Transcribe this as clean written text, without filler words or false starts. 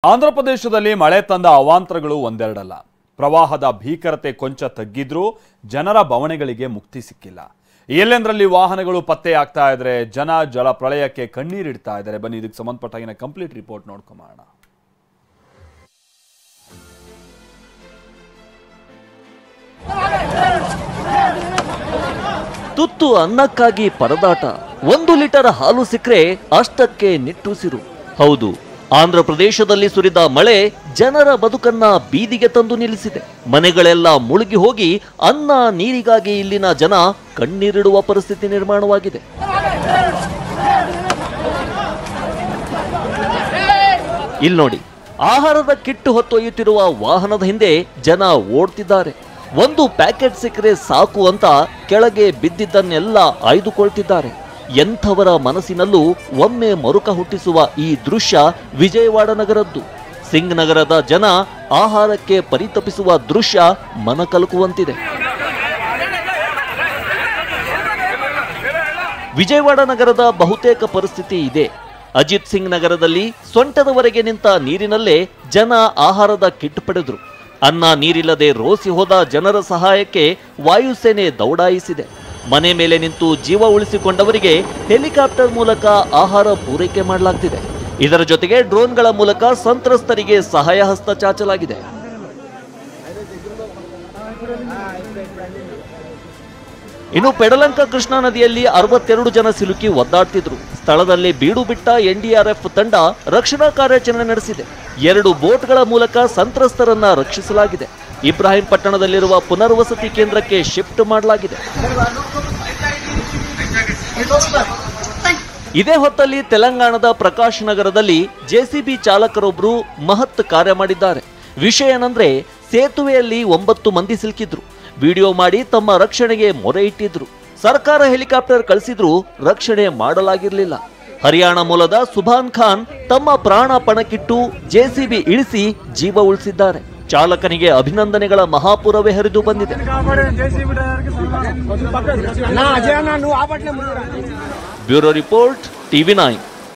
ಆಂಧ್ರ ಪ್ರದೇಶದಲ್ಲಿ ಮಳೆ ತಂದ ಅವಾಂತರಗಳು ಒಂದೆರಡಲ್ಲ. ಪ್ರವಾಹದ ಭೀಕರತೆ ಕೊಂಚ ತಗ್ಗಿದ್ರೂ ಜನರ ಬವಣೆಗಳಿಗೆ ಮುಕ್ತಿ ಸಿಕ್ಕಿಲ್ಲ. ಎಲ್ಲೆಂದರಲ್ಲಿ ವಾಹನಗಳು ಪತ್ತೆಯಾಗ್ತಾ ಇದ್ರೆ, ಜನ ಜಲ ಪ್ರಳಯಕ್ಕೆ ಕಣ್ಣೀರಿಡ್ತಾ ಇದ್ದಾರೆ. ಬನ್ನಿ ಇದಕ್ಕೆ ಸಂಬಂಧಪಟ್ಟ ಕಂಪ್ಲೀಟ್ ರಿಪೋರ್ಟ್ ನೋಡ್ಕೊಂಬೋಣ. ತುತ್ತು ಅನ್ನಕ್ಕಾಗಿ ಪರದಾಟ. 1 ಲೀಟರ್ ಹಾಲು ಸಿಕ್ಕರೆ ಅಷ್ಟಕ್ಕೆ ನಿಟ್ಟುಸಿರು. ಹೌದು, ಆಂಧ್ರ ಪ್ರದೇಶದಲ್ಲಿ ಸುರಿದ ಮಳೆ ಜನರ ಬದುಕನ್ನ ಬೀದಿಗೆ ತಂದು ನಿಲ್ಲಿಸಿದೆ. ಮನೆಗಳೆಲ್ಲ ಮುಳುಗಿ ಹೋಗಿ ಅನ್ನ ನೀರಿಗಾಗಿ ಇಲ್ಲಿನ ಜನ ಕಣ್ಣೀರಿಡುವ ಪರಿಸ್ಥಿತಿ ನಿರ್ಮಾಣವಾಗಿದೆ. ಇಲ್ಲಿ ನೋಡಿ, ಆಹಾರದ ಕಿಟ್ಟು ಹೊತ್ತೊಯ್ಯುತ್ತಿರುವ ವಾಹನದ ಹಿಂದೆ ಜನ ಓಡ್ತಿದ್ದಾರೆ. 1 ಪ್ಯಾಕೆಟ್ ಸಿಕ್ಕರೆ ಸಾಕು ಅಂತ ಕೆಳಗೆ ಬಿದ್ದಿದ್ದನ್ನೆಲ್ಲ ಆಯ್ದುಕೊಳ್ತಿದ್ದಾರೆ. ಎಂಥವರ ಮನಸ್ಸಿನಲ್ಲೂ ಒಮ್ಮೆ ಮರುಕ ಹುಟ್ಟಿಸುವ ಈ ದೃಶ್ಯ ವಿಜಯವಾಡ ನಗರದ್ದು. ಸಿಂಗ್ ನಗರದ ಜನ ಆಹಾರಕ್ಕೆ ಪರಿತಪಿಸುವ ದೃಶ್ಯ ಮನಕಲಕುವಂತಿದೆ. ವಿಜಯವಾಡ ನಗರದ ಬಹುತೇಕ ಪರಿಸ್ಥಿತಿ ಇದೆ. ಅಜಿತ್ ಸಿಂಗ್ ನಗರದಲ್ಲಿ ಸೊಂಟದವರೆಗೆ ನಿಂತ ನೀರಿನಲ್ಲೇ ಜನ ಆಹಾರದ ಕಿಟ್ ಪಡೆದ್ರು. ಅನ್ನ ನೀರಿಲ್ಲದೆ ರೋಸಿ ಹೋದ ಜನರ ಸಹಾಯಕ್ಕೆ ವಾಯುಸೇನೆ ದೌಡಾಯಿಸಿದೆ. ಮನೆ ಮೇಲೆ ನಿಂತು ಜೀವ ಉಳಿಸಿಕೊಂಡವರಿಗೆ ಹೆಲಿಕಾಪ್ಟರ್ ಮೂಲಕ ಆಹಾರ ಪೂರೈಕೆ ಮಾಡಲಾಗ್ತಿದೆ. ಇದರ ಜೊತೆಗೆ ಡ್ರೋನ್ಗಳ ಮೂಲಕ ಸಂತ್ರಸ್ತರಿಗೆ ಸಹಾಯ ಹಸ್ತ ಚಾಚಲಾಗಿದೆ. ಇನ್ನು ಪೆಡಲಂಕ ಕೃಷ್ಣಾ ನದಿಯಲ್ಲಿ 62 ಜನ ಸಿಲುಕಿ ಒದ್ದಾಡ್ತಿದ್ರು. ಸ್ಥಳದಲ್ಲಿ ಬೀಡು ಬಿಟ್ಟ ಎನ್ಡಿಆರ್ಎಫ್ ತಂಡ ರಕ್ಷಣಾ ಕಾರ್ಯಾಚರಣೆ ನಡೆಸಿದೆ. 2 ಬೋಟ್ಗಳ ಮೂಲಕ ಸಂತ್ರಸ್ತರನ್ನ ರಕ್ಷಿಸಲಾಗಿದೆ. ಇಬ್ರಾಹಿಂ ಪಟ್ಟಣದಲ್ಲಿರುವ ಪುನರ್ವಸತಿ ಕೇಂದ್ರಕ್ಕೆ ಶಿಫ್ಟ್ ಮಾಡಲಾಗಿದೆ. ಇದೇ ಹೊತ್ತಲ್ಲಿ ತೆಲಂಗಾಣದ ಪ್ರಕಾಶ್ ನಗರದಲ್ಲಿ ಜೆಸಿಬಿ ಚಾಲಕರೊಬ್ಬರು ಮಹತ್ ಕಾರ್ಯ ಮಾಡಿದ್ದಾರೆ. ವಿಷಯ ಏನಂದ್ರೆ, ಸೇತುವೆಯಲ್ಲಿ 9 ಮಂದಿ ಸಿಲುಕಿದ್ರು. ವಿಡಿಯೋ ಮಾಡಿ ತಮ್ಮ ರಕ್ಷಣೆಗೆ ಮೊರೆ ಇಟ್ಟಿದ್ರು. ಸರ್ಕಾರ ಹೆಲಿಕಾಪ್ಟರ್ ಕಳಿಸಿದ್ರೂ ರಕ್ಷಣೆ ಮಾಡಲಾಗಿರಲಿಲ್ಲ. ಹರಿಯಾಣ ಮೂಲದ ಸುಭಾನ್ ಖಾನ್ ತಮ್ಮ ಪ್ರಾಣ ಪಣಕ್ಕಿಟ್ಟು ಜೆಸಿಬಿ ಇಳಿಸಿ ಜೀವ ಉಳಿಸಿದ್ದಾರೆ. ಚಾಲಕನಿಗೆ ಅಭಿನಂದನೆಗಳ ಮಹಾಪುರವೇ ಹರಿದು ಬಂದಿದೆ. Bureau report, TV9.